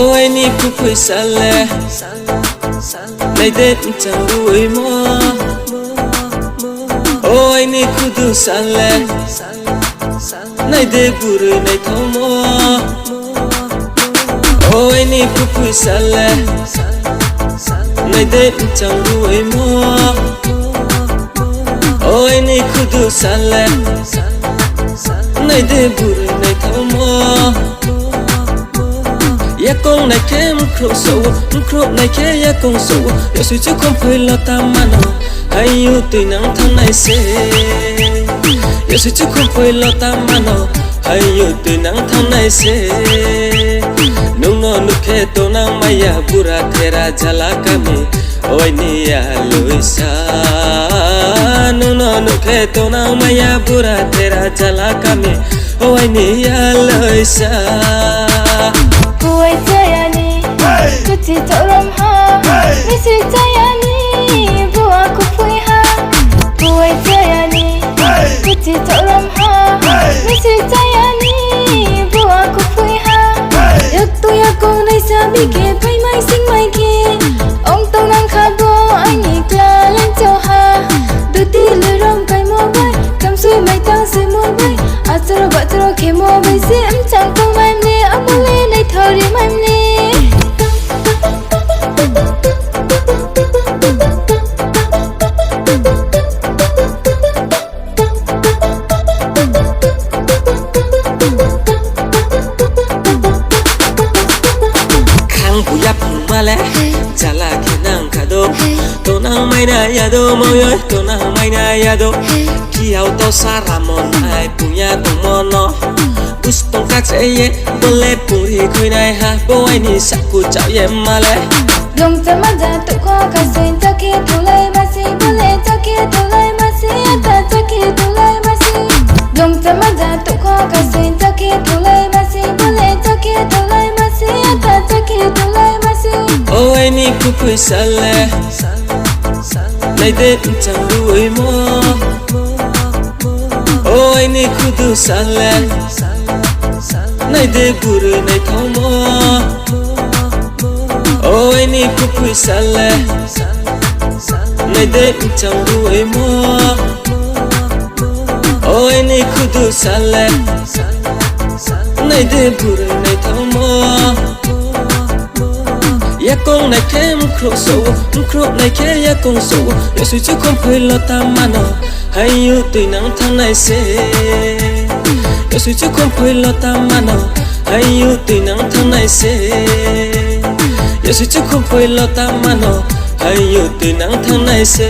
ôi ni phụ quỳ xa lẹ này đến chẳng đuổi mơ ôi ni phụ du xa lẹ này để bùrù này thâu mơ ôi ni phụ quỳ xa lẹ này đến chẳng đuổi mơ ôi ni phụ du xa lẹ này để bùrù này thâu mơ ya con này kem khổ này ke ya con sầu ya suy chứ không phải là ta mà nó hay yêu từ nắng tháng này sẽ ya suy chứ không phải là ta mà nó hay yêu từ nắng tháng này sẽ nung nó nụ ke to nang maya pura thera jala kami oi ni ya loi sa nung nó nụ ke to nang maya pura thera jala kami oi ni ya loi sa Kuai sayani, kuti toram ha. Misi sayani, buah kupui ha. Kuai sayani, kuti toram ha. Misi sayani, buah kupui ha. Yak tu yak kong nai sabi ke, pai mai sing mai ke. Ong tong nang khabo, ani kla lên châu ha. Du ti le rom kai mo bai, kam sui mai tang sui mo bai. Asaro bataro ke mo bai se am chang kong mai ne amule. Thori mani khang bu yap ma le jala ke nang khado to nang mai na ya do mo yo to nang mai na ya do ki auto saramon ai punya to mono Ustong katseye boleh puri kui nai ha boy ni saku chao ye male Long sama ja tu ko kasin taki tulai masi boleh taki tulai masi ata taki tulai masi Long sama ja tu ko kasin taki tulai masi boleh taki tulai masi ata taki tulai masi Oi ni kukui sale Nai de chẳng đuổi mơ Oi ni kudu sale này để bùrù này thâu mơ ôi ni kukui xa lẹ này để chẳng đuổi mơ ôi ni kudu xa lẹ này để bùrù này thâu mơ ya con này kem khổ này ke ya con sầu ya suy chứ không phải là ta mà nó hay yêu từ nắng tháng này sẽ ya suy chứ không phải là ta mà nó hay yêu từ nắng tháng này sẽ ya suy chứ không phải là ta mà nó hay yêu từ nắng tháng này sẽ